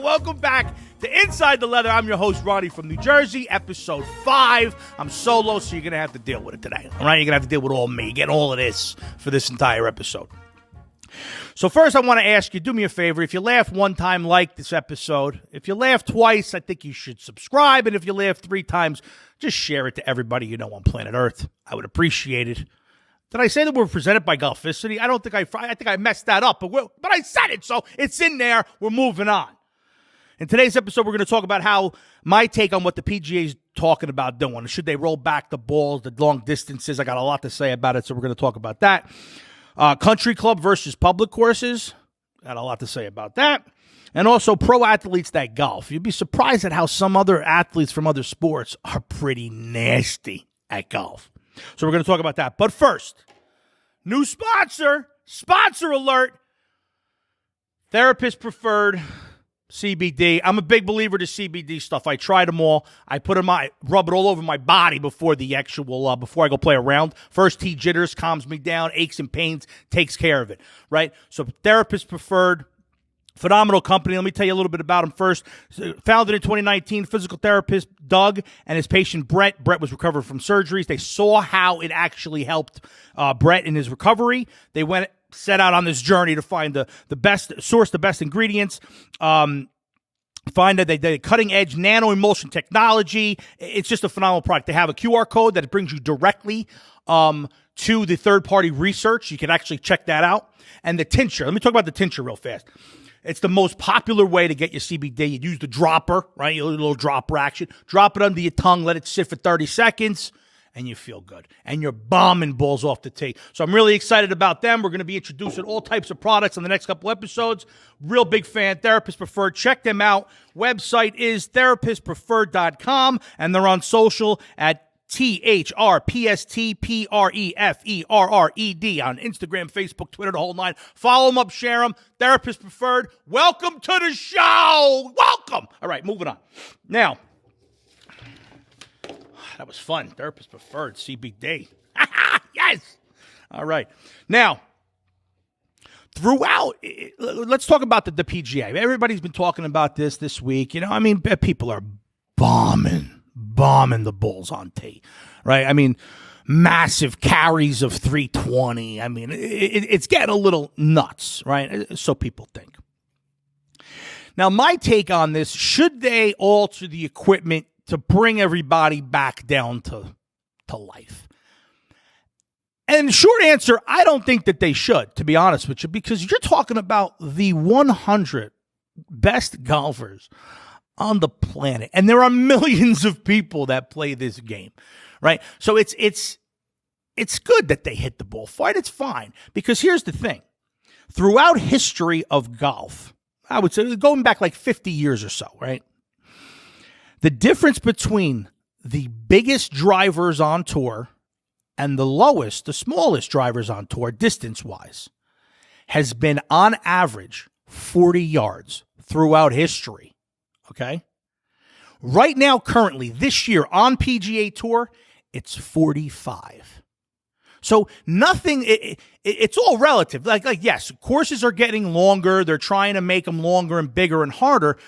Welcome back to Inside the Leather. I'm your host, Ronnie from New Jersey, episode 5. I'm solo, so you're going to have to deal with it today. All right, you're going to have to deal with all me. You're getting all of this for this entire episode. So first, I want to ask you, do me a favor. If you laugh one time, like this episode. If you laugh twice, I think you should subscribe. And if you laugh 3 times, just share it to everybody you know on planet Earth. I would appreciate it. Did I say that we're presented by Golficity? I think I messed that up, but I said it, so it's in there. We're moving on. In today's episode, we're going to talk about how my take on what the PGA is talking about doing. Should they roll back the balls, the long distances? I got a lot to say about it, so we're going to talk about that. Country club versus public courses. Got a lot to say about that. And also pro athletes that golf. You'd be surprised at how some other athletes from other sports are pretty nasty at golf. So we're going to talk about that. But first, new sponsor alert, Therapist Preferred CBD. I'm a big believer to CBD stuff. I tried them all. I rub it all over my body before the actual, before I go play around. First tee jitters, calms me down, aches and pains, takes care of it, right? So Therapist Preferred. Phenomenal company. Let me tell you a little bit about them first. Founded in 2019, physical therapist Doug and his patient Brett. Brett was recovering from surgeries. They saw how it actually helped Brett in his recovery. They set out on this journey to find the best, source the best ingredients, find that they cutting edge nano emulsion technology. It's just a phenomenal product. They have a QR code that brings you directly to the third party research. You can actually check that out. And the tincture. Let me talk about the tincture real fast. It's the most popular way to get your CBD. You use the dropper, right? Your little dropper action. Drop it under your tongue, let it sit for 30 seconds, and you feel good. And you're bombing balls off the tee. So I'm really excited about them. We're going to be introducing all types of products in the next couple episodes. Real big fan, Therapist Preferred. Check them out. Website is therapistpreferred.com, and they're on social at THRPSTPREFERRED on Instagram, Facebook, Twitter, the whole 9. Follow them up, share them. Therapist Preferred. Welcome to the show. Welcome. All right, moving on. Now, that was fun. Therapist Preferred, CBD. Yes. All right. Now, throughout, let's talk about the PGA. Everybody's been talking about this week. You know, I mean, people are bombing the balls on tee, right? I mean, massive carries of 320. I mean, it's getting a little nuts, right? So people think. Now, my take on this, should they alter the equipment to bring everybody back down to life? And short answer, I don't think that they should, to be honest with you, because you're talking about the 100 best golfers on the planet. And there are millions of people that play this game, right? So it's good that they hit the ball fine. It's fine. Because here's the thing. Throughout history of golf, I would say going back like 50 years or so, right? The difference between the biggest drivers on tour and the smallest drivers on tour, distance-wise, has been on average 40 yards throughout history. Okay? Right now, currently, this year on PGA Tour, it's 45. So nothing, it's all relative. Like yes, courses are getting longer. They're trying to make them longer and bigger and harder.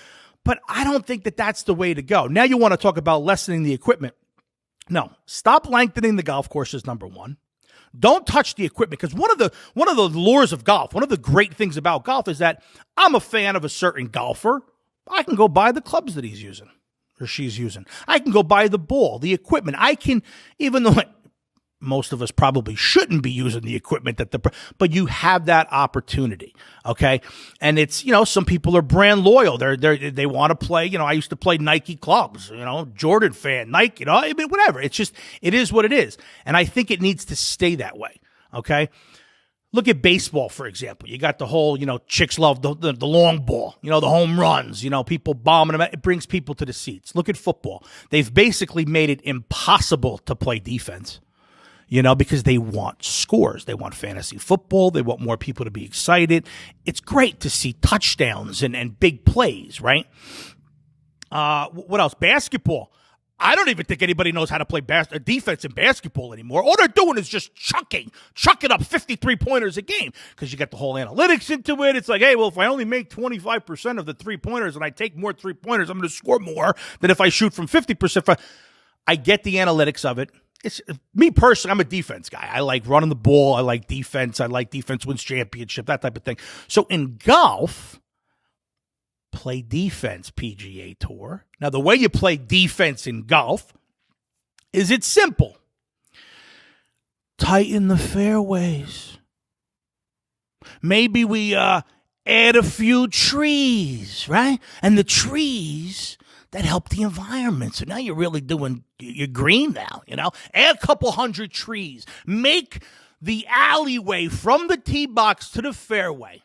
But I don't think that that's the way to go. Now you want to talk about lessening the equipment. No, stop lengthening the golf courses, number one. Don't touch the equipment, because one of the lures of golf, one of the great things about golf is that I'm a fan of a certain golfer. I can go buy the clubs that he's using or she's using. I can go buy the ball, the equipment. I can, even though most of us probably shouldn't be using the equipment but you have that opportunity. Okay. And it's, some people are brand loyal. They want to play, I used to play Nike clubs, Jordan fan, Nike, I mean, whatever. It's just, it is what it is. And I think it needs to stay that way. Okay. Look at baseball, for example. You got the whole, chicks love the long ball, the home runs, people bombing them. It brings people to the seats. Look at football. They've basically made it impossible to play defense, because they want scores. They want fantasy football. They want more people to be excited. It's great to see touchdowns and big plays, right? What else? Basketball. I don't even think anybody knows how to play defense in basketball anymore. All they're doing is just chucking up 53-pointers a game because you got the whole analytics into it. It's like, hey, well, if I only make 25% of the three-pointers and I take more three-pointers, I'm going to score more than if I shoot from 50%. I get the analytics of it. It's me personally, I'm a defense guy. I like running the ball. I like defense. Wins championship, that type of thing. So in golf, play defense, PGA Tour. Now, the way you play defense in golf is it's simple. Tighten the fairways. Maybe we add a few trees, right? And the trees that help the environment. So now you're really doing your green now, Add a couple hundred trees. Make the alleyway from the tee box to the fairway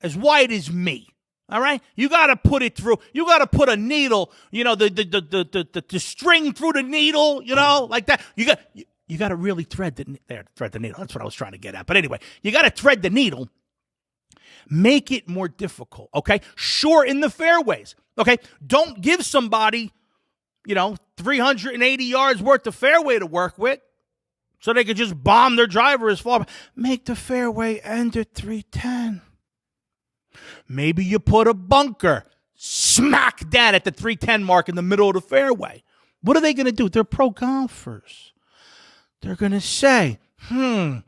as wide as me. All right, you got to put it through. You got to put a needle, the string through the needle, like that. You got to really thread the needle. That's what I was trying to get at. But anyway, you got to thread the needle. Make it more difficult. Okay, sure, in the fairways. Okay, don't give somebody, 380 yards worth of fairway to work with, so they could just bomb their driver as far. Make the fairway end at 310. Maybe you put a bunker smack that at the 310 mark in the middle of the fairway. What are they going to do? They're pro golfers. They're going to say, I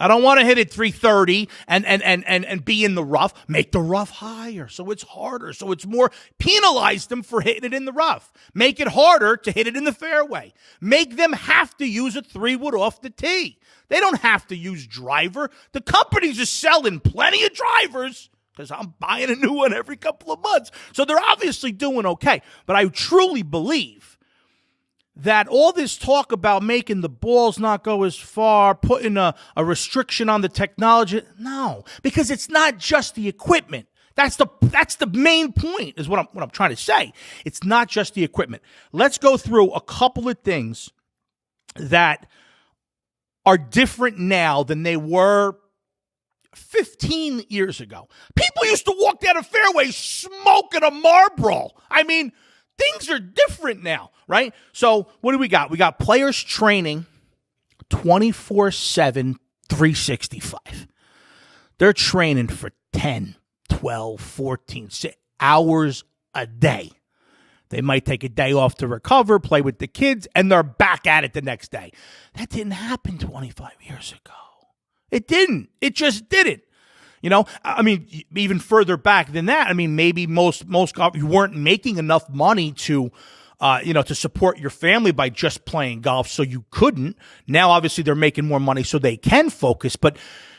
don't want to hit it 330 and be in the rough. Make the rough higher so it's harder, so it's more. Penalize them for hitting it in the rough. Make it harder to hit it in the fairway. Make them have to use a 3-wood off the tee. They don't have to use driver. The companies are selling plenty of drivers because I'm buying a new one every couple of months. So they're obviously doing okay. But I truly believe that all this talk about making the balls not go as far, putting a restriction on the technology, no, because it's not just the equipment. That's the main point, is what I'm trying to say. It's not just the equipment. Let's go through a couple of things that are different now than they were 15 years ago. People used to walk down a fairway smoking a Marlboro. I mean, things are different now, right? So what do we got? We got players training 24/7, 365. They're training for 10, 12, 14 hours a day. They might take a day off to recover, play with the kids, and they're back at it the next day. That didn't happen 25 years ago. It didn't. It just didn't. I mean, even further back than that, I mean, maybe most golf, you weren't making enough money to support your family by just playing golf, so you couldn't. Now, obviously, they're making more money so they can focus, but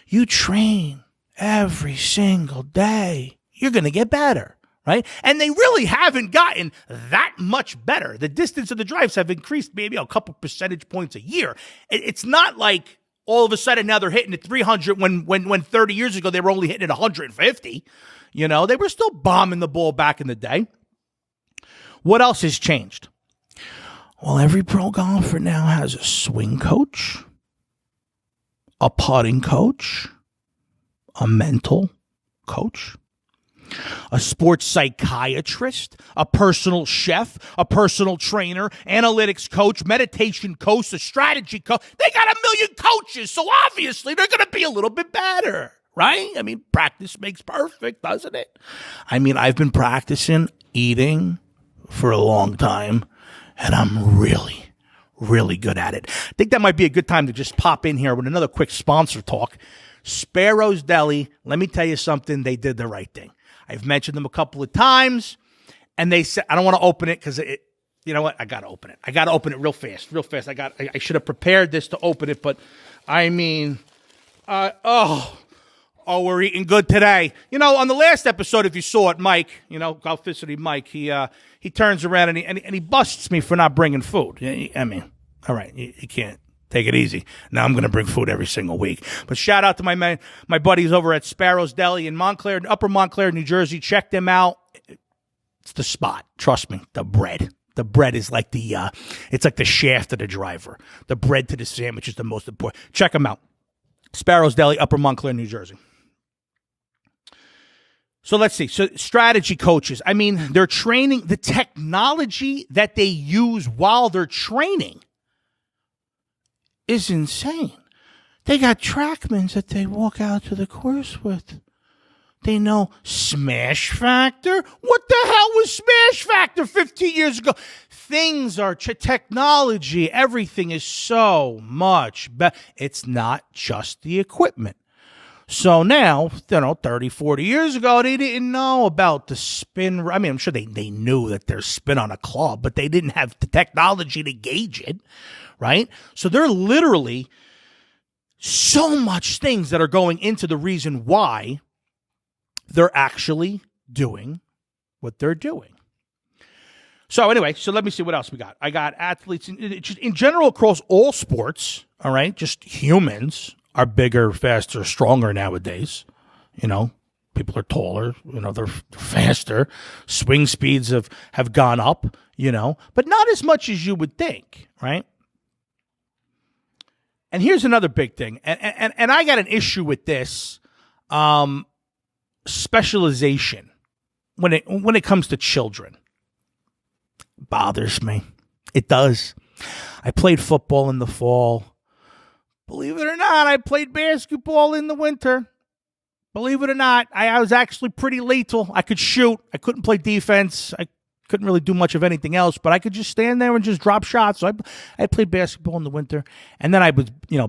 you train every single day. You're going to get better, right? And they really haven't gotten that much better. The distance of the drives have increased maybe a couple percentage points a year. It's not like all of a sudden now they're hitting at 300 when 30 years ago they were only hitting at 150. They were still bombing the ball back in the day. What else has changed? Well, every pro golfer now has a swing coach, a putting coach, a mental coach, a sports psychiatrist, a personal chef, a personal trainer, analytics coach, meditation coach, a strategy coach. They got a million coaches, so obviously they're going to be a little bit better, right? I mean, practice makes perfect, doesn't it? I mean, I've been practicing eating for a long time, and I'm really, really good at it. I think that might be a good time to just pop in here with another quick sponsor talk. Sparrow's Deli, let me tell you something, they did the right thing. I've mentioned them a couple of times, and they said, I don't want to open it because you know what? I got to open it. I got to open it real fast. I should have prepared this to open it, but I mean, we're eating good today. On the last episode, if you saw it, Mike, Golficity Mike, he turns around and he busts me for not bringing food. I mean, all right, you can't. Take it easy. Now I'm going to bring food every single week. But shout out to my buddies over at Sparrow's Deli in Upper Montclair, New Jersey. Check them out. It's the spot. Trust me. The bread is like it's like the shaft of the driver. The bread to the sandwich is the most important. Check them out. Sparrow's Deli, Upper Montclair, New Jersey. So let's see. So strategy coaches, I mean, they're training, the technology that they use while they're training is insane. They got TrackMans that they walk out to the course with. They know Smash Factor. What the hell was Smash Factor 15 years ago? Things are technology. Everything is so much better. It's not just the equipment. So now, 30, 40 years ago, they didn't know about the spin. I mean, I'm sure they knew that there's spin on a club, but they didn't have the technology to gauge it, right? So they're literally so much things that are going into the reason why they're actually doing what they're doing. So anyway, so let me see what else we got. I got athletes in general across all sports, all right? Just humans are bigger, faster, stronger nowadays. People are taller, they're faster. Swing speeds have gone up, but not as much as you would think, right? And here's another big thing, and I got an issue with this specialization when it comes to children. It bothers me. It does. I played football in the fall. Believe it or not, I played basketball in the winter. Believe it or not, I was actually pretty lethal. I could shoot. I couldn't play defense. I couldn't really do much of anything else, but I could just stand there and just drop shots. So I played basketball in the winter, and then I was,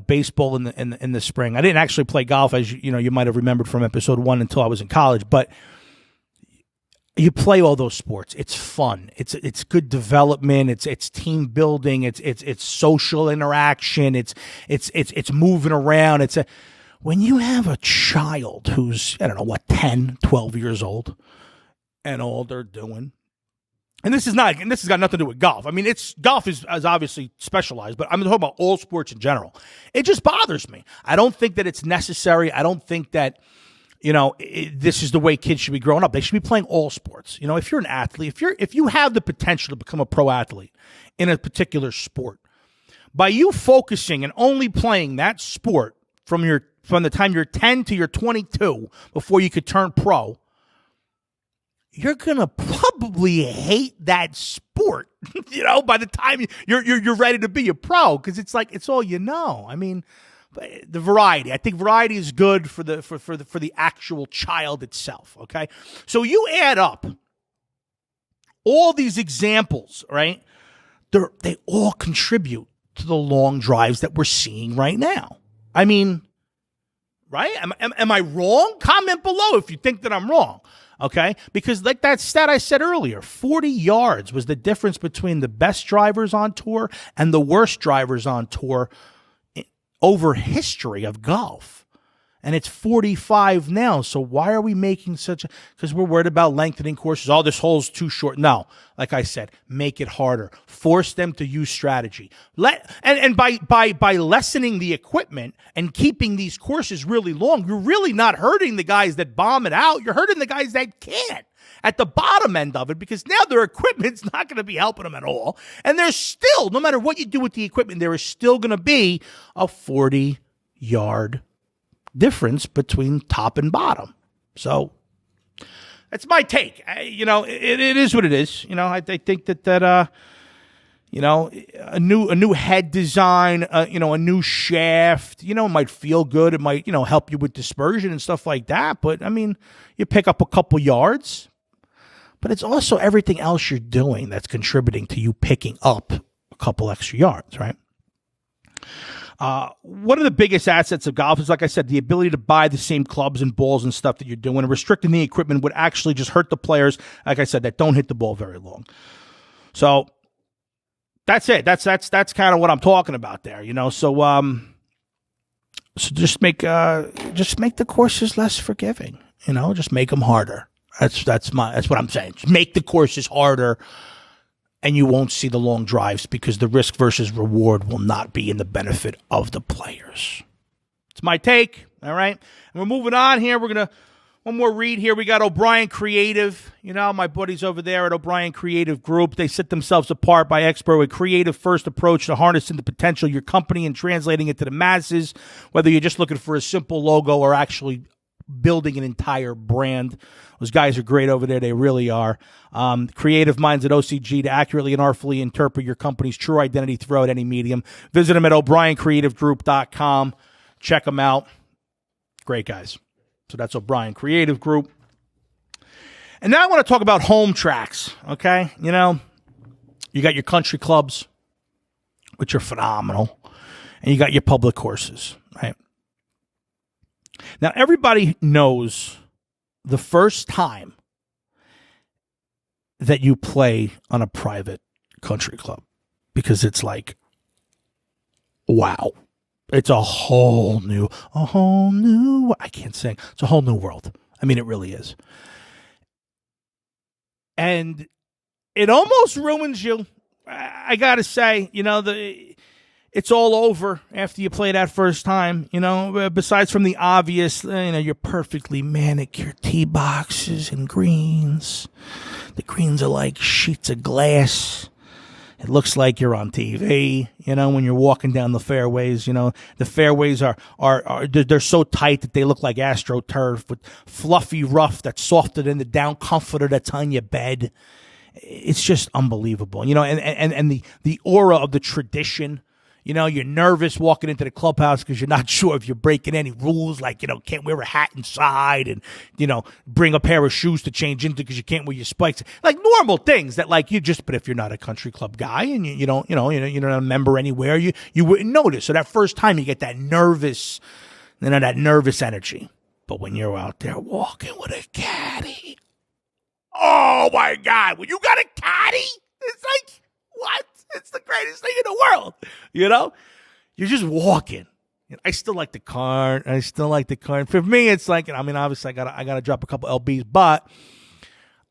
baseball in the spring. I didn't actually play golf, as you might have remembered from episode 1 until I was in college. But you play all those sports. It's fun. It's good development. It's team building. It's social interaction. It's moving around. When you have a child who's 10, 12 years old, and all they're doing. And this has got nothing to do with golf. I mean, golf is obviously specialized, but I'm talking about all sports in general. It just bothers me. I don't think that it's necessary. I don't think that, this is the way kids should be growing up. They should be playing all sports. If you're an athlete, if you have the potential to become a pro athlete in a particular sport, by you focusing and only playing that sport from the time you're 10 to you're 22 before you could turn pro, you're going to probably hate that sport, by the time you're ready to be a pro, because it's like, it's all you know. I mean, the variety. I think variety is good for the actual child itself, okay? So you add up all these examples, right? They all contribute to the long drives that we're seeing right now. I mean, right? Am I wrong? Comment below if you think that I'm wrong. Okay? Because like that stat I said earlier, 40 yards was the difference between the best drivers on tour and the worst drivers on tour over history of golf. And it's 45 now. So why are we making because we're worried about lengthening courses. Oh, this hole's too short. No, like I said, make it harder. Force them to use strategy. And by lessening the equipment and keeping these courses really long, you're really not hurting the guys that bomb it out. You're hurting the guys that can't at the bottom end of it, because now their equipment's not going to be helping them at all. And there's still, no matter what you do with the equipment, there is still going to be a 40-yard difference between top and bottom. So that's my take. It is what it is. I think that a new head design, a new shaft, might feel good. It might, help you with dispersion and stuff like that. But I mean, you pick up a couple yards, but it's also everything else you're doing that's contributing to you picking up a couple extra yards, right? One of the biggest assets of golf is, like I said, the ability to buy the same clubs and balls and stuff that you're doing. And restricting the equipment would actually just hurt the players, like I said, that don't hit the ball very long. So that's it. That's kind of what I'm talking about there, So just make the courses less forgiving, just make them harder. That's what I'm saying. Just make the courses harder, and you won't see the long drives, because the risk versus reward will not be in the benefit of the players. It's my take, all right? And we're moving on here. We're going to, one more read here. We got O'Brien Creative. My buddies over there at O'Brien Creative Group, they set themselves apart by expert with creative-first approach to harnessing the potential of your company and translating it to the masses, whether you're just looking for a simple logo or actually building an entire brand. Those guys are great over there. They really are. Creative minds at OCG to accurately and artfully interpret your company's true identity throughout any medium. Visit them at o'briencreativegroup.com. Check them out. Great guys. So that's O'Brien Creative Group. And now I want to talk about home tracks, okay? You know, you got your country clubs, which are phenomenal, and you got your public courses, right? Now, everybody knows the first time that you play on a private country club, because it's like, wow. It's a whole new, I can't sing. It's a whole new world. I mean, it really is. And it almost ruins you. I got to say, you know, it's all over after you play that first time, you know, besides from the obvious, you know, your perfectly manicured tee boxes and greens. The greens are like sheets of glass. It looks like you're on TV, you know, when you're walking down the fairways. You know, the fairways are they're so tight that they look like AstroTurf with fluffy rough that's softer than the down comforter that's on your bed. It's just unbelievable, you know, and the aura of the tradition. You know, you're nervous walking into the clubhouse because you're not sure if you're breaking any rules, like, you know, can't wear a hat inside and, you know, bring a pair of shoes to change into because you can't wear your spikes. Like normal things that, like, but if you're not a country club guy and you're not a member anywhere, you wouldn't notice. So that first time you get that nervous energy. But when you're out there walking with a caddy, oh my God, when you got a caddy, it's like, what? It's the greatest thing in the world, you know? You're just walking. I still like the cart. For me, it's like, I mean, obviously I gotta drop a couple LBs, but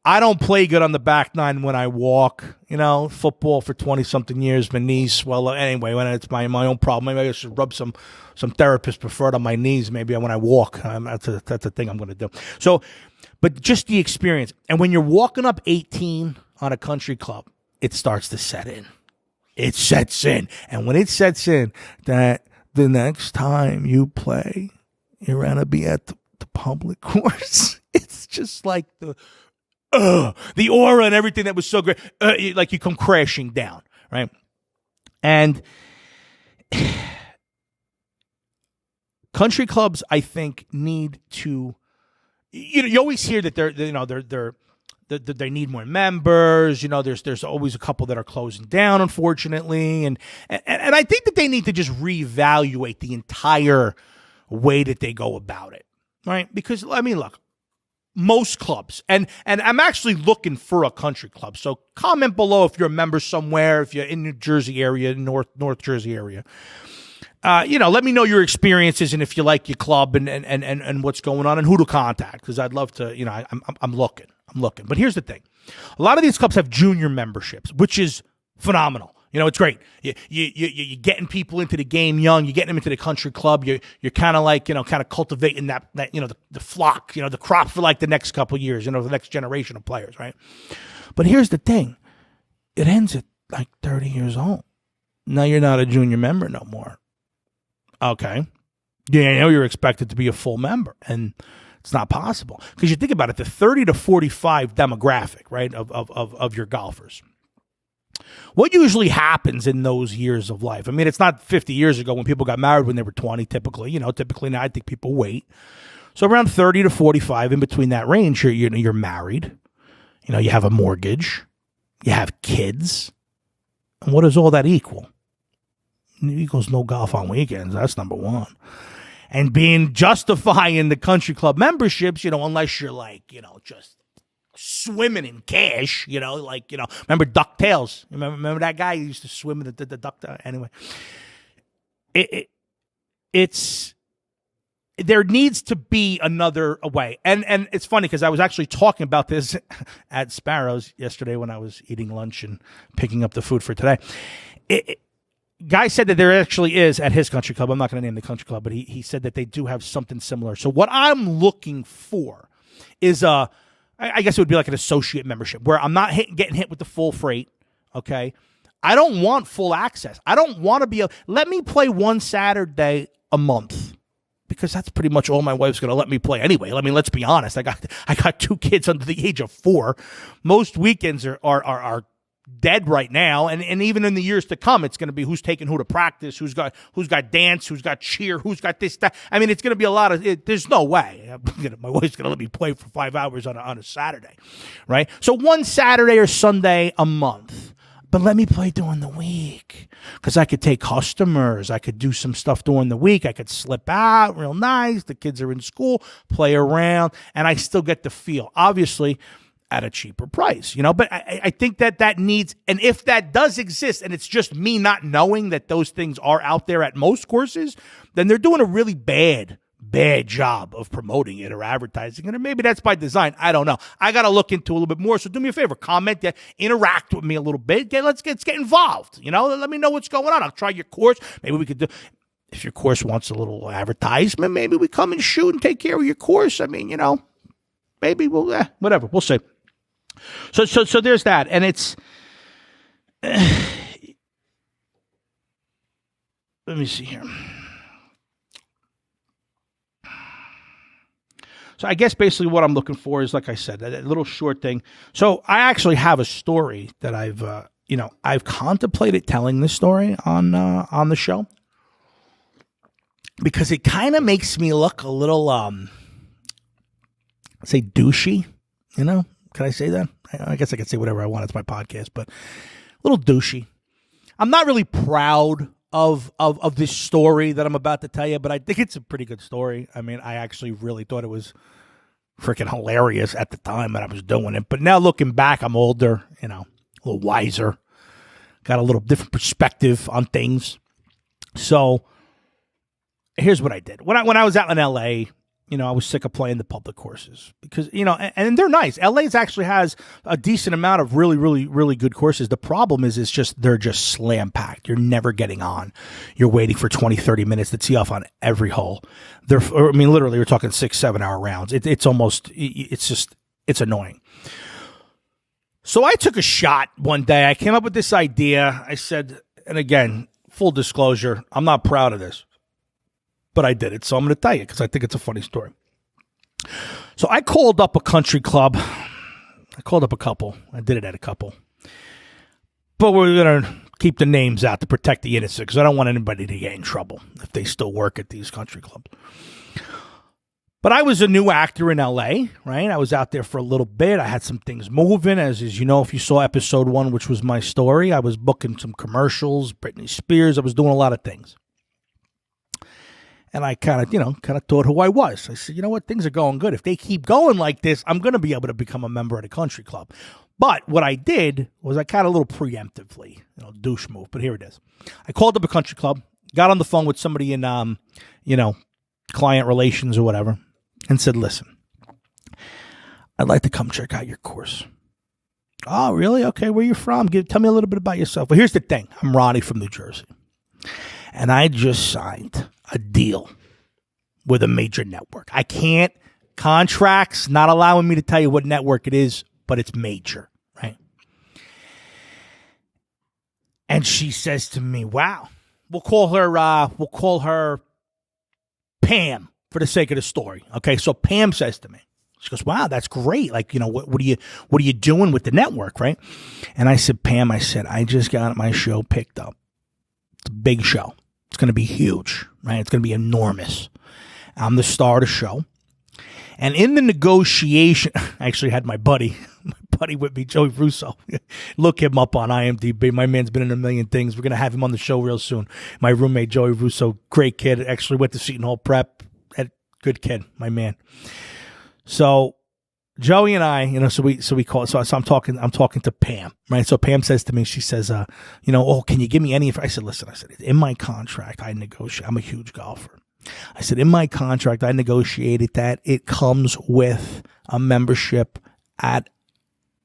I don't play good on the back nine when I walk. You know, football for 20-something years, my knees swell. Anyway, when it's my own problem, maybe I should rub some therapists preferred on my knees. Maybe when I walk, that's a thing I'm going to do. So, but just the experience. And when you're walking up 18 on a country club, it starts to set in. It sets in. And when it sets in, that the next time you play, you're going to be at the public course. It's just like the aura and everything that was so great. Like you come crashing down, right? And country clubs, I think, need to, you always hear that they need more members. You know, there's always a couple that are closing down, unfortunately, and I think that they need to just reevaluate the entire way that they go about it, right? Because I mean, look, most clubs, and I'm actually looking for a country club. So comment below if you're a member somewhere, if you're in New Jersey area, North Jersey area. Let me know your experiences and if you like your club and what's going on and who to contact, because I'd love to. You know, I'm looking. But here's the thing. A lot of these clubs have junior memberships, which is phenomenal. You know, it's great. You're getting people into the game young. You're getting them into the country club. You're kind of like, kind of cultivating that the flock, the crop for like the next couple of years, the next generation of players, right? But here's the thing. It ends at like 30 years old. Now you're not a junior member no more. Okay. Yeah, you're expected to be a full member, and it's not possible, because you think about it, the 30 to 45 demographic, right, of your golfers. What usually happens in those years of life? I mean, it's not 50 years ago when people got married when they were 20, typically. Typically now I think people wait. So around 30 to 45, in between that range, you're married. You have a mortgage. You have kids. And what does all that equal? It equals no golf on weekends. That's number one. And being justifying the country club memberships, unless you're like, just swimming in cash, remember DuckTales? Remember that guy who used to swim in the duck? Anyway, it's there needs to be another way. And it's funny because I was actually talking about this at Sparrows yesterday when I was eating lunch and picking up the food for today. Guy said that there actually is at his country club. I'm not going to name the country club, but he said that they do have something similar. So what I'm looking for is I guess it would be like an associate membership where I'm not getting hit with the full freight. Okay. I don't want full access. I don't want to let me play one Saturday a month, because that's pretty much all my wife's going to let me play anyway. I mean, let's be honest. I got 2 kids under the age of 4. Most weekends are dead right now, and even in the years to come, it's going to be who's taking who to practice, who's got dance, who's got cheer, who's got this, that. I mean, it's going to be a lot of. There's no way my wife's going to let me play for 5 hours on a Saturday, right? So one Saturday or Sunday a month. But let me play during the week, because I could take customers. I could do some stuff during the week. I could slip out real nice. The kids are in school, play around, and I still get the feel. Obviously, at a cheaper price, but I think that needs, and if that does exist, and it's just me not knowing that those things are out there at most courses, then they're doing a really bad job of promoting it or advertising it, or maybe that's by design. I don't know. I got to look into it a little bit more. So do me a favor, comment, interact with me a little bit. Let's get involved. Let me know what's going on. I'll try your course. Maybe we could do. If your course wants a little advertisement, maybe we come and shoot and take care of your course. I mean, maybe we'll whatever. We'll see. So there's that, and it's. Let me see here. So I guess basically what I'm looking for is, like I said, a little short thing. So I actually have a story that I've contemplated telling this story on the show, because it kind of makes me look a little, say douchey, Can I say that? I guess I can say whatever I want. It's my podcast, but a little douchey. I'm not really proud of this story that I'm about to tell you, but I think it's a pretty good story. I mean, I actually really thought it was freaking hilarious at the time that I was doing it. But now looking back, I'm older, a little wiser, got a little different perspective on things. So here's what I did. When I was out in LA, I was sick of playing the public courses because, and they're nice. LA's actually has a decent amount of really, really, really good courses. The problem is they're just slam packed. You're never getting on. You're waiting for 20, 30 minutes to tee off on every hole. Literally, we're talking 6-7 hour rounds. It's annoying. So I took a shot one day. I came up with this idea. I said, and again, full disclosure, I'm not proud of this, but I did it, so I'm going to tell you because I think it's a funny story. So I called up a country club. I called up a couple. I did it at a couple. But we're going to keep the names out to protect the innocent because I don't want anybody to get in trouble if they still work at these country clubs. But I was a new actor in L.A., right? I was out there for a little bit. I had some things moving. As you know, if you saw episode 1, which was my story, I was booking some commercials, Britney Spears. I was doing a lot of things. And I kind of thought who I was. I said, you know what? Things are going good. If they keep going like this, I'm going to be able to become a member at a country club. But what I did was I kind of a little preemptively, douche move. But here it is. I called up a country club, got on the phone with somebody in, client relations or whatever, and said, listen, I'd like to come check out your course. Oh, really? Okay, where you from? Tell me a little bit about yourself. Well, here's the thing. I'm Ronnie from New Jersey. And I just signed a deal with a major network. I can't, contracts not allowing me to tell you what network it is, but it's major, right? And she says to me, wow, we'll call her Pam for the sake of the story. Okay, so Pam says to me, she goes, wow, that's great. Like, what are you doing with the network, right? And I said, Pam, I just got my show picked up. It's a big show. It's going to be huge, right? It's going to be enormous. I'm the star of the show. And in the negotiation, I actually had my buddy with me, Joey Russo. Look him up on IMDb. My man's been in a million things. We're going to have him on the show real soon. My roommate, Joey Russo, great kid. Actually went to Seton Hall Prep. Good kid, my man. So Joey and I, so we call. So I'm talking to Pam, right? So Pam says to me, she says, oh, can you give me any? I said, listen, in my contract, I negotiate. I'm a huge golfer. I said, in my contract, I negotiated that it comes with a membership at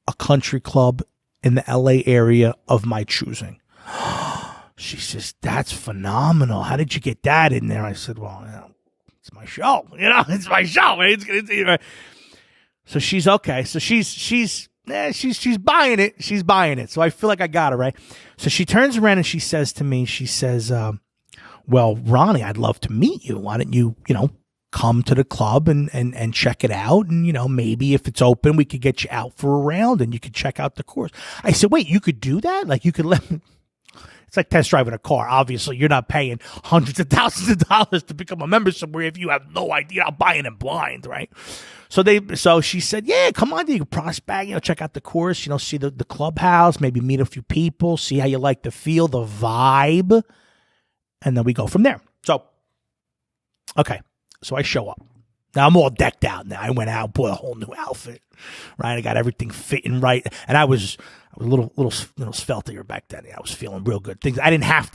a country club in the LA area of my choosing. She says, that's phenomenal. How did you get that in there? I said, well, it's my show. It's my show. Right? So she's okay. So she's buying it. She's buying it. So I feel like I got her, right? So she turns around and she says to me, she says, well, Ronnie, I'd love to meet you. Why don't you, come to the club and check it out? And, maybe if it's open, we could get you out for a round and you could check out the course. I said, wait, you could do that? Like, you could let me. It's like test driving a car. Obviously, you're not paying hundreds of thousands of dollars to become a member somewhere if you have no idea. I'm buying it blind, right? So she said, yeah, come on, you can prospect, check out the course, see the clubhouse, maybe meet a few people, see how you like the feel, the vibe, and then we go from there. So, okay, so I show up. Now I'm all decked out now. I went out, bought a whole new outfit, right? I got everything fitting right, and I was a little sveltier back then. I was feeling real good. Things I didn't have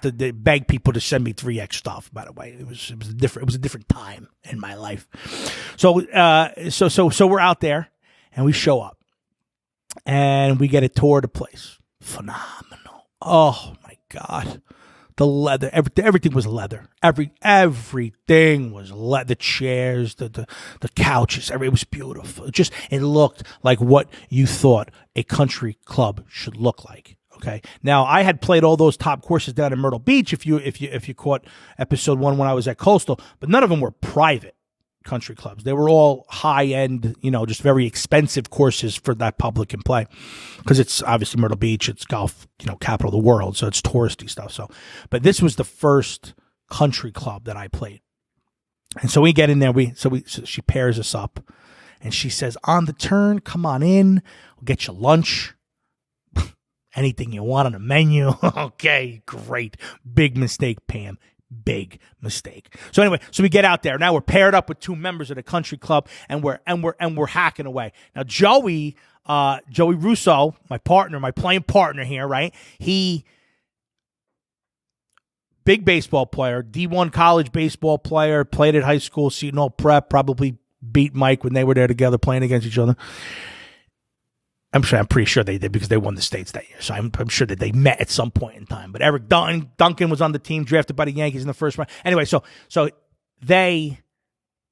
to beg people to send me 3X stuff. By the way, it was a different time in my life. So we're out there, and we show up, and we get a tour of the place. Phenomenal. Oh my God. The leather, everything was leather. Everything was leather. The chairs, the couches, it was beautiful. It looked like what you thought a country club should look like. Okay. Now I had played all those top courses down in Myrtle Beach. If you caught episode 1 when I was at Coastal, but none of them were private country clubs. They were all high end, just very expensive courses for that public can play, because it's obviously Myrtle Beach. It's golf, capital of the world, so it's touristy stuff. So, but this was the first country club that I played, and so we get in there. So she pairs us up, and she says, "On the turn, come on in. We'll get you lunch." Anything you want on the menu. Okay, great. Big mistake, Pam. Big mistake. So anyway, we get out there. Now we're paired up with 2 members of the country club, and we're hacking away. Now Joey Russo, my playing partner here, right? He big baseball player, D1 college baseball player, played at high school, Seton Hall Prep, probably beat Mike when they were there together playing against each other. I'm pretty sure they did, because they won the States that year. So I'm sure that they met at some point in time. But Eric Duncan was on the team, drafted by the Yankees in the first round. Anyway, so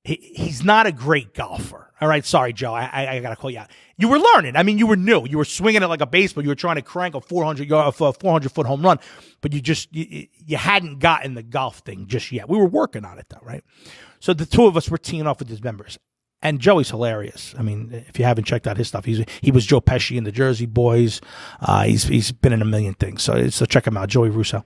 he's not a great golfer. All right, sorry, Joe. I got to call you out. You were learning. I mean, you were new. You were swinging it like a baseball. You were trying to crank a 400-foot home run, but you hadn't gotten the golf thing just yet. We were working on it, though, right? So the 2 of us were teeing off with his members. And Joey's hilarious. I mean, if you haven't checked out his stuff, he was Joe Pesci in the Jersey Boys. He's been in a million things. So check him out, Joey Russo.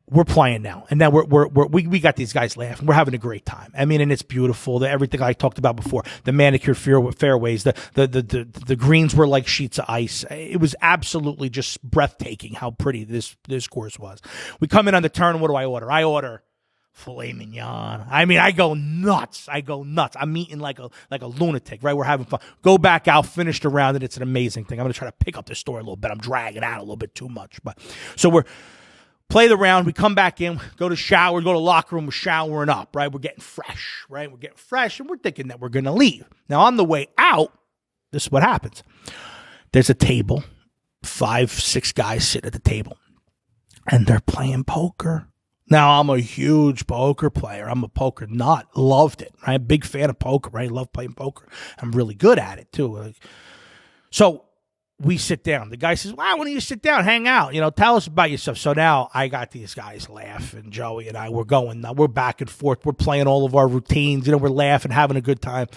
We're playing now, and now we got these guys laughing. We're having a great time. I mean, and it's beautiful. Everything I talked about before, the manicured fairways, the greens were like sheets of ice. It was absolutely just breathtaking how pretty this course was. We come in on the turn. What do I order? I order filet mignon. I mean, I go nuts. I'm eating like a lunatic, right? We're having fun. Go back out, finish the round, and it's an amazing thing. I'm going to try to pick up the story a little bit. I'm dragging out a little bit too much. But so we're play the round. We come back in, go to shower, go to locker room. We're showering up, right? We're getting fresh, right? We're getting fresh, and we're thinking that we're going to leave. Now, on the way out, this is what happens. There's a table, 5-6 guys sit at the table, and they're playing poker. Now, I'm a huge poker player. I'm a poker nut. Loved it, right? Big fan of poker, right? Love playing poker. I'm really good at it, too. So we sit down. The guy says, why don't you sit down, hang out? Tell us about yourself. So now I got these guys laughing. Joey and I, we're back and forth. We're playing all of our routines. We're laughing, having a good time.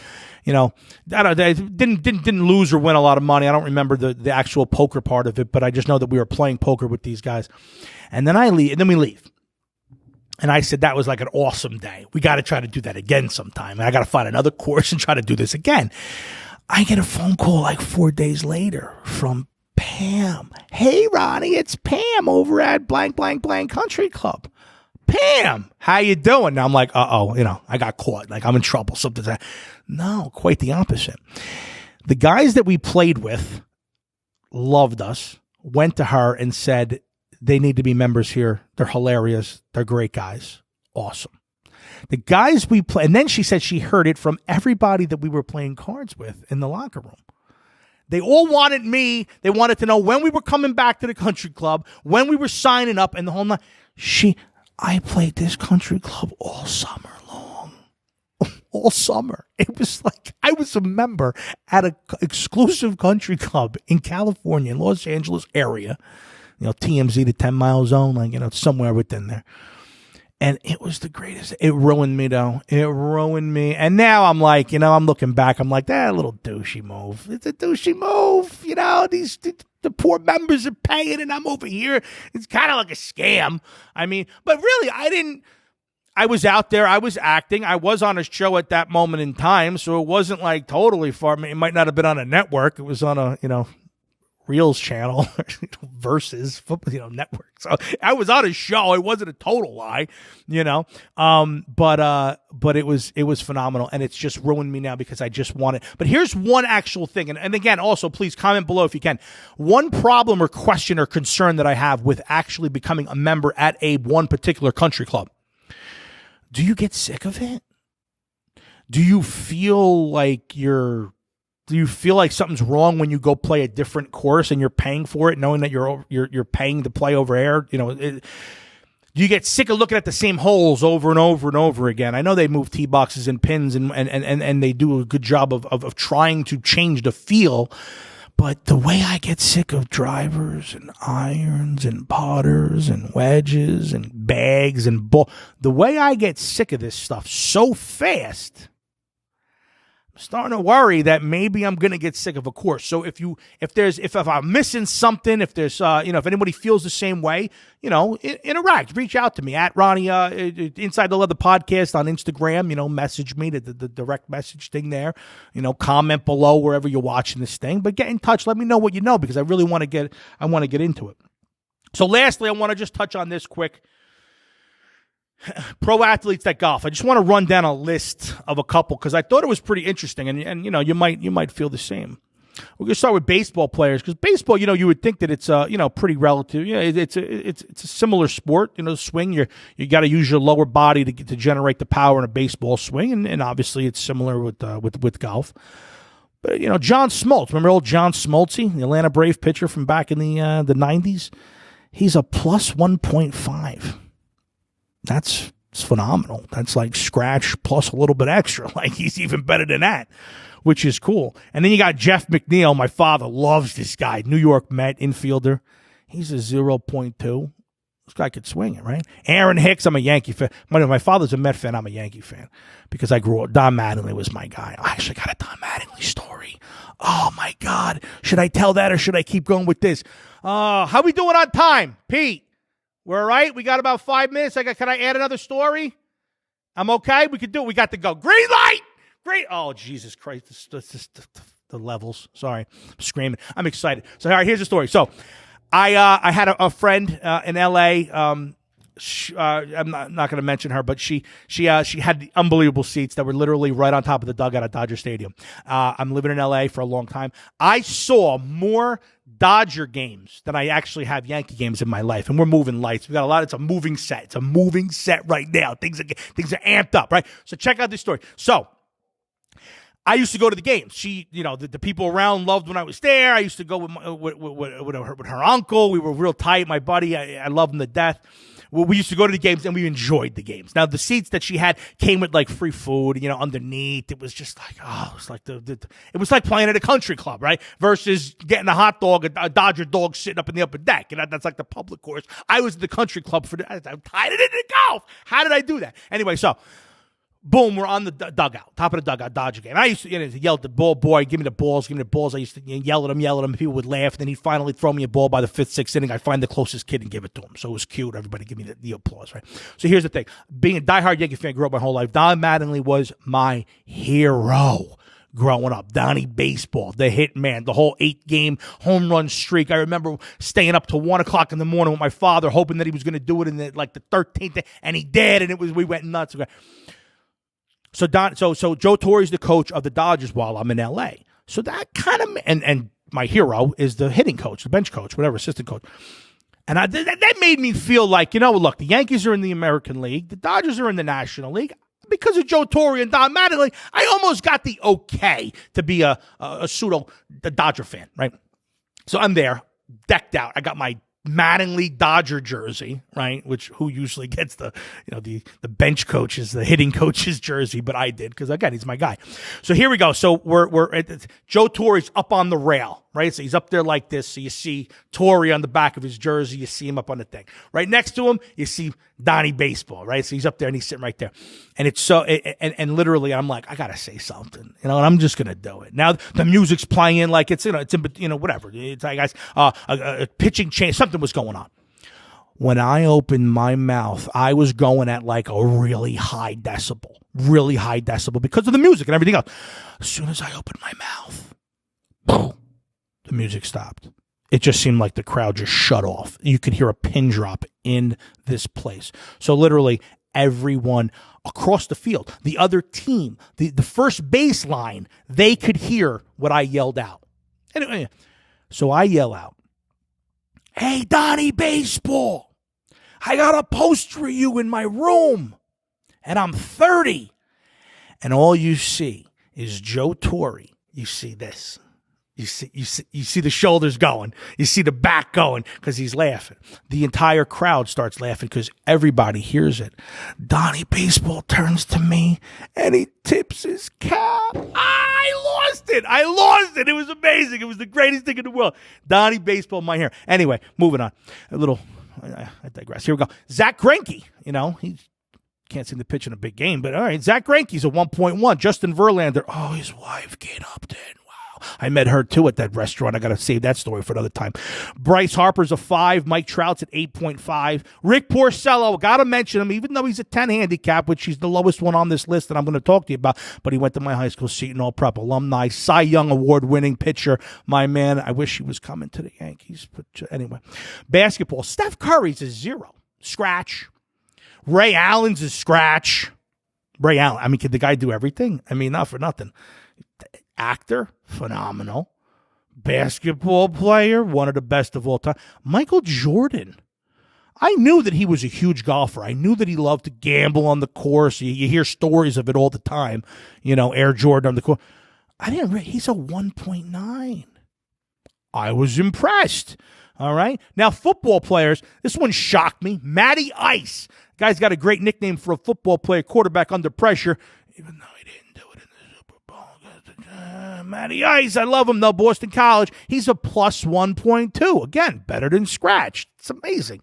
I don't know, didn't lose or win a lot of money. I don't remember the actual poker part of it, but I just know that we were playing poker with these guys. And then we leave. And I said, that was like an awesome day. We got to try to do that again sometime. And I got to find another course and try to do this again. I get a phone call like 4 days later from Pam. Hey, Ronnie, it's Pam over at blank, blank, blank country club. Pam, how you doing? Now I'm like, I got caught. Like I'm in trouble. Something's that. No, quite the opposite. The guys that we played with loved us, went to her and said, they need to be members here. They're hilarious. They're great guys. Awesome. The guys we play, and then she said she heard it from everybody that we were playing cards with in the locker room. They all wanted me. They wanted to know when we were coming back to the country club, when we were signing up, and the whole night. I played this country club all summer long. All summer. It was like I was a member at an exclusive country club in California, in Los Angeles area. TMZ, the 10 mile zone, like, somewhere within there. And it was the greatest. It ruined me, though. It ruined me. And now I'm like, I'm looking back. I'm like, that little douchey move. It's a douchey move. The poor members are paying, and I'm over here. It's kind of like a scam. I mean, but really, I was out there. I was acting. I was on a show at that moment in time, so it wasn't like totally far. I mean, it might not have been on a network. It was on a, Reels channel versus network. So I was on a show. It wasn't a total lie, but it was phenomenal, and it's just ruined me now because I just want it. But here's one actual thing, and again, also please comment below if you can. One problem or question or concern that I have with actually becoming a member at one particular country club. Do you get sick of it? Do you feel like something's wrong when you go play a different course and you're paying for it, knowing that you're paying to play over air? Do you get sick of looking at the same holes over and over and over again? I know they move tee boxes and pins and they do a good job of trying to change the feel. But the way I get sick of drivers and irons and putters and wedges and bags and the way I get sick of this stuff so fast, I'm starting to worry that maybe I'm going to get sick of a course. So if I'm missing something, if there's if anybody feels the same way, interact, reach out to me at Ronnie Inside the Leather Podcast on Instagram. Message me the direct message thing there. Comment below wherever you're watching this thing. But get in touch. Let me know what you know, because I really want to get into it. So lastly, I want to just touch on this quick. Pro athletes that golf. I just want to run down a list of a couple because I thought it was pretty interesting, and you might feel the same. We're gonna start with baseball players because baseball, you would think that it's pretty relative. It's a similar sport. Swing. You got to use your lower body to generate the power in a baseball swing, and obviously it's similar with golf. But John Smoltz, remember old John Smoltzy, the Atlanta Brave pitcher from back in the '90s? He's a plus 1.5. That's phenomenal. That's like scratch plus a little bit extra. Like he's even better than that, which is cool. And then you got Jeff McNeil. My father loves this guy. New York Met infielder. He's a 0.2. This guy could swing it, right? Aaron Hicks. I'm a Yankee fan. My father's a Met fan. I'm a Yankee fan because I grew up. Don Mattingly was my guy. I actually got a Don Mattingly story. Oh, my God. Should I tell that or should I keep going with this? How we doing on time, Pete? We're all right. We got about 5 minutes. Can I add another story? I'm okay. We can do it. We got to go. Green light. Great. Oh, Jesus Christ. The levels. Sorry. I'm screaming. I'm excited. So, all right, here's the story. So, I had a friend in L.A. I'm not going to mention her, but she had the unbelievable seats that were literally right on top of the dugout at Dodger Stadium. I'm living in L.A. for a long time. I saw more Dodger games than I actually have Yankee games in my life, and we're moving lights. We got a lot. It's a moving set. It's a moving set right now. Things are amped up, right? So check out this story. So I used to go to the games. The people around loved when I was there. I used to go with her uncle. We were real tight. My buddy, I love him to death. We used to go to the games, and we enjoyed the games. Now, the seats that she had came with, like, free food, underneath. It was just like, it was like it was like playing at a country club, right? Versus getting a hot dog, a Dodger dog sitting up in the upper deck. That's like the public course. I was at the country club I tied it into golf. How did I do that? Anyway, so boom, we're on the dugout, top of the dugout, Dodger game. I used to yell at the ball boy, give me the balls. I used to yell at him. People would laugh. And then he'd finally throw me a ball by the 5th, 6th inning. I'd find the closest kid and give it to him. So it was cute. Everybody give me the applause, right? So here's the thing. Being a diehard Yankee fan, grew up my whole life. Don Mattingly was my hero growing up. Donnie Baseball, the hit man, the whole 8-game home run streak. I remember staying up till 1 o'clock in the morning with my father, hoping that he was going to do it in the 13th, and he did, and we went nuts. So Joe Torre's the coach of the Dodgers while I'm in L.A. So that kind of and my hero is the hitting coach, the bench coach, whatever, assistant coach. And that made me feel like, look, the Yankees are in the American League, the Dodgers are in the National League. Because of Joe Torre and Don Mattingly, I almost got the okay to be a pseudo Dodger fan, right? So I'm there, decked out. I got my Mattingly Dodger jersey, right? Who usually gets the bench coaches, the hitting coaches jersey, but I did because again he's my guy. So here we go. So we're at Joe Torre's up on the rail, right? So he's up there like this. So you see Torrey on the back of his jersey. You see him up on the thing. Right next to him, you see Donnie Baseball, right? So he's up there and he's sitting right there. And it's so, and literally I'm like, I got to say something, and I'm just going to do it. Now the music's playing like it's, it's in, whatever. It's like, guys, a pitching change, something was going on. When I opened my mouth, I was going at like a really high decibel because of the music and everything else. As soon as I opened my mouth, boom, the music stopped. It just seemed like the crowd just shut off. You could hear a pin drop in this place. So literally everyone across the field, the other team, the first baseline, they could hear what I yelled out. Anyway, so I yell out, "Hey, Donnie Baseball, I got a poster of you in my room, and I'm 30. And all you see is Joe Torre. You see this. You see the shoulders going. You see the back going because he's laughing. The entire crowd starts laughing because everybody hears it. Donnie Baseball turns to me and he tips his cap. I lost it. It was amazing. It was the greatest thing in the world. Donnie Baseball in my hair. Anyway, moving on. I digress. Here we go. Zach Greinke. He can't seem to pitch in a big game, but all right. Zach Greinke's a 1.1. Justin Verlander. Oh, his wife, Kate Upton. I met her, too, at that restaurant. I got to save that story for another time. Bryce Harper's a 5. Mike Trout's at 8.5. Rick Porcello, got to mention him, even though he's a 10 handicap, which he's the lowest one on this list that I'm going to talk to you about. But he went to my high school, Seton All Prep alumni, Cy Young award-winning pitcher. My man, I wish he was coming to the Yankees. But anyway, basketball. Steph Curry's a 0. Scratch. Ray Allen's a scratch. Ray Allen, can the guy do everything? Not for nothing. Actor, phenomenal. Basketball player, one of the best of all time. Michael Jordan. I knew that he was a huge golfer. I knew that he loved to gamble on the course. You hear stories of it all the time. Air Jordan on the course. He's a 1.9. I was impressed. All right. Now, football players, this one shocked me. Matty Ice. Guy's got a great nickname for a football player, quarterback under pressure, even though he didn't do it in the Super Bowl. Matty Ice, I love him, though. Boston College. He's a plus 1.2. Again, better than scratch. It's amazing.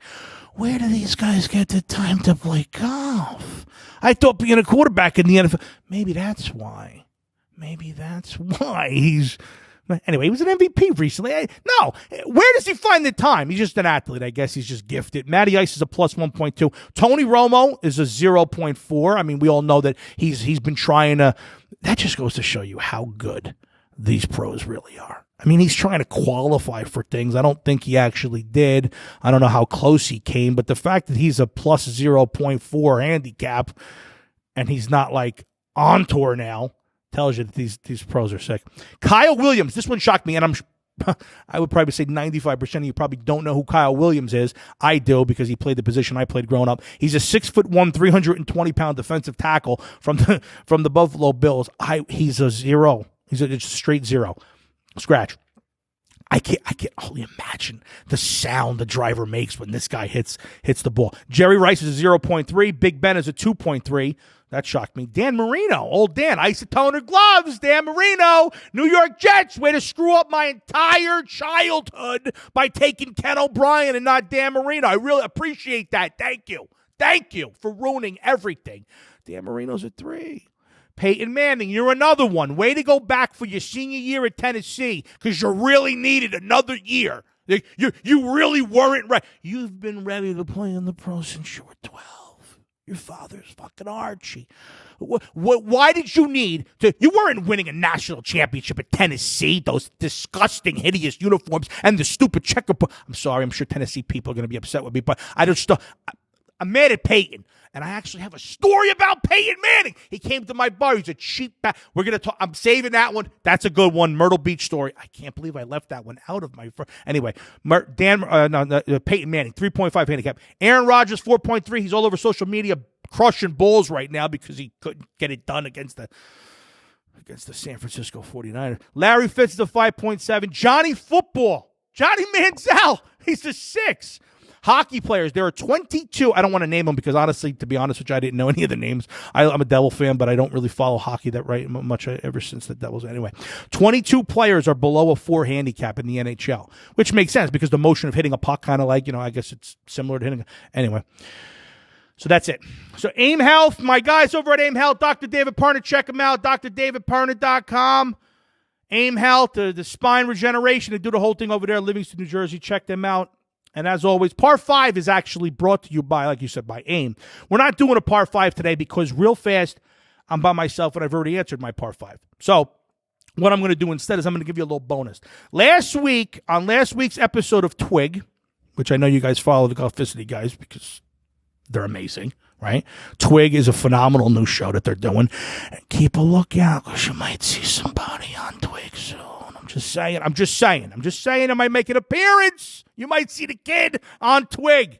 Where do these guys get the time to play golf? I thought being a quarterback in the NFL, maybe that's why he's... Anyway, he was an MVP recently. No, where does he find the time? He's just an athlete. I guess he's just gifted. Matty Ice is a plus 1.2. Tony Romo is a 0.4. We all know that he's been trying to. That just goes to show you how good these pros really are. He's trying to qualify for things. I don't think he actually did. I don't know how close he came, but the fact that he's a plus 0.4 handicap and he's not like on tour now tells you that these pros are sick. Kyle Williams, this one shocked me, and I would probably say 95% of you probably don't know who Kyle Williams is. I do, because he played the position I played growing up. He's a 6'1", 320-pound defensive tackle from the Buffalo Bills. He's a 0. He's a straight 0. Scratch. I can't only imagine the sound the driver makes when this guy hits the ball. Jerry Rice is a 0.3. Big Ben is a 2.3. That shocked me. Dan Marino, old Dan, isotoner gloves. Dan Marino, New York Jets, way to screw up my entire childhood by taking Ken O'Brien and not Dan Marino. I really appreciate that. Thank you for ruining everything. Dan Marino's a 3. Peyton Manning, you're another one. Way to go back for your senior year at Tennessee, because you really needed another year. You really weren't ready. You've been ready to play in the pros since you were 12. Your father's fucking Archie. Why did you need to? You weren't winning a national championship at Tennessee. Those disgusting, hideous uniforms and the stupid checkerboard. I'm sorry. I'm sure Tennessee people are going to be upset with me, but I'm mad at Peyton. And I actually have a story about Peyton Manning. He came to my bar. He's a cheap bat. We're going to talk. I'm saving that one. That's a good one. Myrtle Beach story. I can't believe I left that one out of my. Anyway, Peyton Manning, 3.5 handicap. Aaron Rodgers, 4.3. He's all over social media crushing balls right now because he couldn't get it done against the San Francisco 49ers. Larry Fitz is a 5.7. Johnny Football. Johnny Manziel. He's a 6. Hockey players, there are 22. I don't want to name them because honestly, to be honest with you, I didn't know any of the names. I'm a Devil fan, but I don't really follow hockey that much ever since the Devils. Anyway, 22 players are below a 4 handicap in the NHL, which makes sense because the motion of hitting a puck kind of like, I guess it's similar to hitting. Anyway. So that's it. So AIM Health, my guys over at AIM Health, Dr. David Perna, check them out, drdavidperna.com. AIM Health, the spine regeneration, they do the whole thing over there in Livingston, New Jersey. Check them out. And as always, Part 5 is actually brought to you by, like you said, by AIM. We're not doing a Part 5 today because real fast, I'm by myself and I've already answered my Part 5. So what I'm going to do instead is I'm going to give you a little bonus. On last week's episode of Twig, which I know you guys follow the Golficity guys because they're amazing, right? Twig is a phenomenal new show that they're doing. And keep a lookout because you might see somebody on Twig soon. I'm just saying. I might make an appearance. You might see the kid on Twig.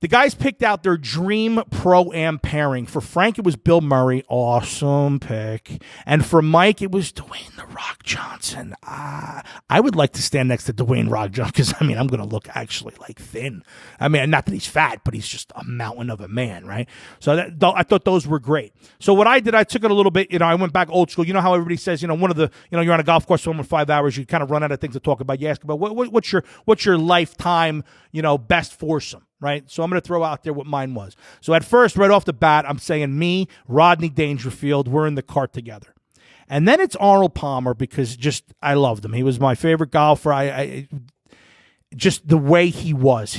The guys picked out their dream pro-am pairing. For Frank, it was Bill Murray. Awesome pick. And for Mike, it was Dwayne "The Rock" Johnson. I would like to stand next to Dwayne "Rock" Johnson because, I'm going to look actually like thin. Not that he's fat, but he's just a mountain of a man, right? So I thought those were great. So what I did, I took it a little bit, I went back old school. You know how everybody says, you're on a golf course for 5 hours, you kind of run out of things to talk about. You ask about what's your lifetime, best foursome. Right? So I'm going to throw out there what mine was. So at first, right off the bat, I'm saying me, Rodney Dangerfield, we're in the cart together. And then it's Arnold Palmer because I loved him. He was my favorite golfer. I just the way he was,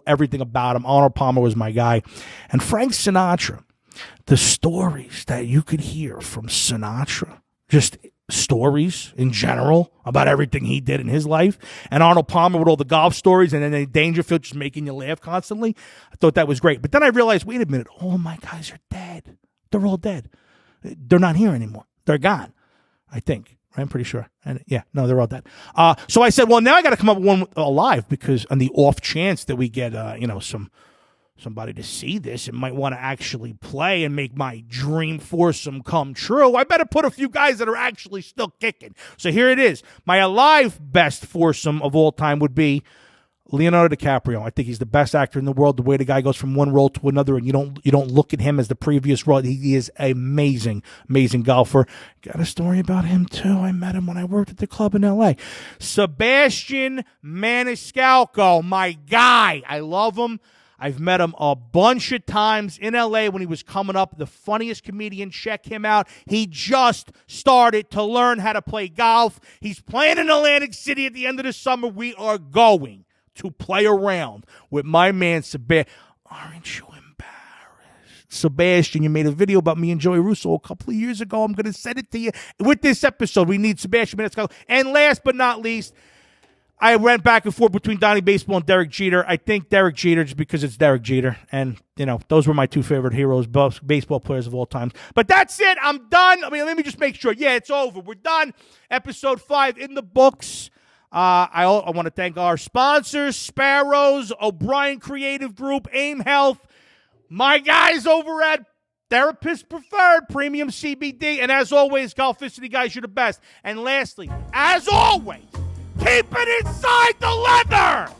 everything about him. Arnold Palmer was my guy. And Frank Sinatra, the stories that you could hear from Sinatra, just stories in general about everything he did in his life, and Arnold Palmer with all the golf stories, and then Dangerfield just making you laugh constantly. I thought that was great. But then I realized, wait a minute, all my guys are dead. They're all dead. They're not here anymore. They're gone, I think. I'm pretty sure. And they're all dead. So I said, well, now I got to come up with one alive because on the off chance that we get, somebody to see this and might want to actually play and make my dream foursome come true, I better put a few guys that are actually still kicking. So here it is. My alive best foursome of all time would be Leonardo DiCaprio. I think he's the best actor in the world. The way the guy goes from one role to another, and you don't look at him as the previous role. He is amazing, amazing golfer. Got a story about him too. I met him when I worked at the club in L.A. Sebastian Maniscalco, my guy. I love him. I've met him a bunch of times in L.A. when he was coming up. The funniest comedian. Check him out. He just started to learn how to play golf. He's playing in Atlantic City at the end of the summer. We are going to play around with my man, Sebastian. Aren't you embarrassed? Sebastian, you made a video about me and Joey Russo a couple of years ago. I'm going to send it to you. With this episode, we need Sebastian Maniscalco. And last but not least, I went back and forth between Donnie Baseball and Derek Jeter. I think Derek Jeter just because it's Derek Jeter. And, those were my two favorite heroes, both baseball players of all time. But that's it. I'm done. Let me just make sure. Yeah, it's over. We're done. Episode 5 in the books. I want to thank our sponsors, Sparrows, O'Brien Creative Group, AIM Health, my guys over at Therapist Preferred, Premium CBD, and as always, Golficity guys, you're the best. And lastly, as always, keep it inside the leather!